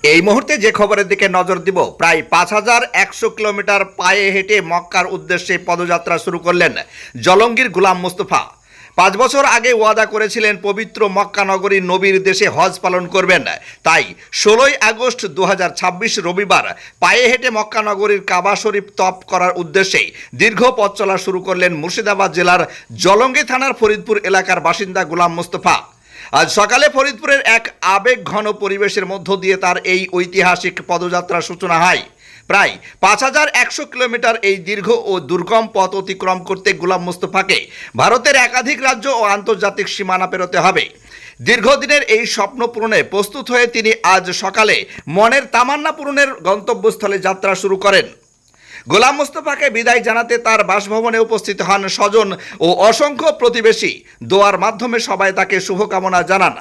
এই মুহূর্তে যে খবরের দিকে নজর দিব, প্রায় ৫,১০০ কিলোমিটার পায়ে হেঁটে মক্কার উদ্দেশ্যে পদযাত্রা শুরু করলেন জলঙ্গির গোলাম মুস্তফা। ৫ বছর আগে ওয়াদা করেছিলেন পবিত্র মক্কা নগরী নবীর দেশে হজ পালন করবেন। তাই ১৬ই আগস্ট ২০২৬ রবিবার পায়ে হেঁটে মক্কা নগরীর কাবা শরীফ তপ করার উদ্দেশ্যে দীর্ঘ পথ চলা শুরু করলেন মুর্শিদাবাদ জেলার জলঙ্গি থানার ফরিদপুর এলাকার বাসিন্দা গোলাম মুস্তফা। আজ সকালে ফরিদপুরের এক আবেগঘন পরিবেশের মধ্য দিয়ে তার এই ঐতিহাসিক পদযাত্রার সূচনা হয়। প্রায় ৫,১০০ কিলোমিটার এই দীর্ঘ ও দুর্গম পথ অতিক্রম করতে গোলাম মুস্তফাকে ভারতের একাধিক রাজ্য ও আন্তর্জাতিক সীমানা পেরোতে হবে। দীর্ঘদিনের এই স্বপ্ন পূরণে প্রস্তুত হয়ে তিনি আজ সকালে মনের তামান্না পূরণের গন্তব্যস্থলে যাত্রা শুরু করেন। গোলাম মুস্তফাকে বিদায় জানাতে তার বাসভবনে উপস্থিত হন স্বজন ও অসংখ্য প্রতিবেশী। দোয়ার মাধ্যমে সবাই তাকে শুভকামনা জানান।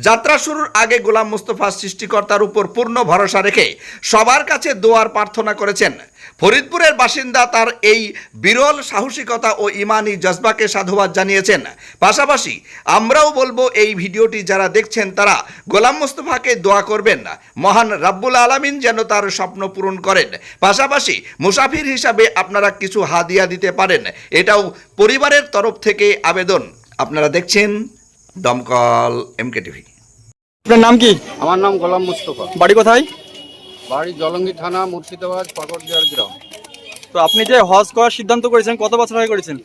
যাত্রা শুরুর আগে গোলাম মুস্তফা সৃষ্টিকর্তার উপর পূর্ণ ভরসা রেখে সবার কাছে দোয়ার প্রার্থনা করেছেন। ফরিদপুরের বাসিন্দা তার এই বিরল সাহসিকতা ও ইমানি জজবাকে সাধুবাদ জানিয়েছেন। পাশাপাশি আমরাও বলবো, এই ভিডিওটি যারা দেখছেন তারা গোলাম মুস্তফাকে দোয়া করবেন, মহান রাব্বুল আলামিন যেন তার স্বপ্ন পূরণ করেন। পাশাপাশি মুসাফির হিসাবে আপনারা কিছু হাদিয়া দিতে পারেন, এটাও পরিবারের তরফ থেকে আবেদন। আপনারা দেখছেন দমকল এমকে টিভি। আপনার নাম কি? আমার নাম গোলাম মুস্তফা। বাড়ি কোথায়? বাড়ি জলঙ্গি থানা, মুর্শিদাবাদ, পাকড়দিয়ার গ্রাম। তো আপনি যে হজ করার সিদ্ধান্ত করেছেন কত বছর আগে করেছেন?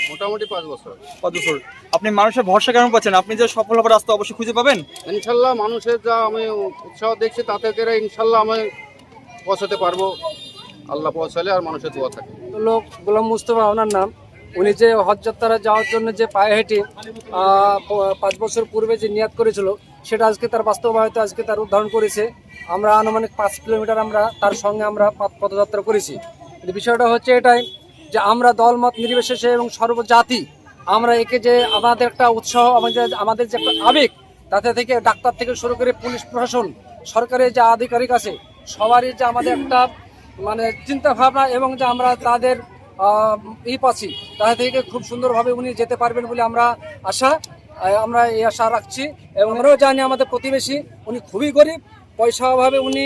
মোটামুটি 5 বছর। 5 বছর। আপনি মানুষের ভরসা কেমন পাচ্ছেন? আপনি যে সফল হবার রাস্তা অবশ্যই খুঁজে পাবেন ইনশাল্লাহ। মানুষের যা আমি উৎসাহ দেখছি তাতে করে ইনশাল্লাহ আমি পৌঁছাতে পারবো। আল্লাহ পৌঁছালে আর মানুষের দোয়া থাকে। লোক গোলাম মুস্তফা ওনার নাম। উনি যে হজ যাত্রা যাওয়ার জন্য যে পায়ে হেঁটে 5 বছর পূর্বে যে নিয়াত করেছিল, সেটা আজকে তার বাস্তবায়িত, আজকে তার উদ্ধারণ করেছে। আমরা আনুমানিক 5 কিলোমিটার আমরা তার সঙ্গে আমরা পদযাত্রা করেছি। কিন্তু বিষয়টা হচ্ছে এটাই যে আমরা দলমত নির্বিশেষে এবং সর্বজাতি আমরা একে যে আমাদের একটা উৎসাহ, আমাদের যে একটা আবেগ, তাতে থেকে ডাক্তার থেকে শুরু করে পুলিশ প্রশাসন, সরকারের যে আধিকারিক আছে, সবারই যে আমাদের একটা মানে চিন্তা ভাবনা এবং যে আমরা তাদের পাচ্ছি, তাদের থেকে খুব সুন্দরভাবে উনি যেতে পারবেন বলে আমরা এই আশা রাখছি। এবং আমরাও জানি আমাদের প্রতিবেশী উনি খুবই গরিব, পয়সা অভাবে উনি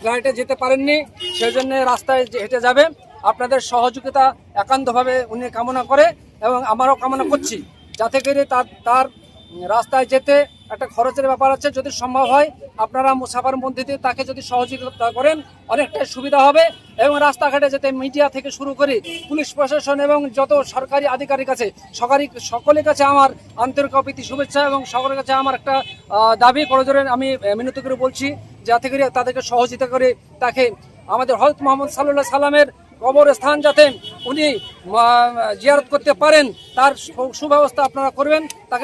ফ্লাইটে যেতে পারেননি, সেই জন্য রাস্তায় হেঁটে যাবে। আপনাদের সহযোগিতা একান্তভাবে উনি কামনা করে এবং আমরাও কামনা করছি, যাতে করে তার রাস্তায় যেতে একটা খরচের ব্যাপার আছে। যদি সম্ভব হয় আপনারা মুসাফার মধ্যে দিয়ে তাকে যদি সহযোগিতা করেন অনেকটাই সুবিধা হবে। এবং রাস্তাঘাটে যেতে মিডিয়া থেকে শুরু করে পুলিশ প্রশাসন এবং যত সরকারি আধিকারিক আছে সকলের কাছে আমার আন্তরিক প্রীতি শুভেচ্ছা এবং সকলের কাছে আমার একটা দাবি করজোরে আমি মিনতি করে বলছি, যাতে করে তাদেরকে সহযোগিতা করে তাকে আমাদের হযরত মুহাম্মদ সাল্লাল্লাহু আলাইহি সাল্লামের কবরস্থান যাতে উনি জিয়ারত করতে পারেন, তার সুব্যবস্থা আপনারা করবেন। তাকে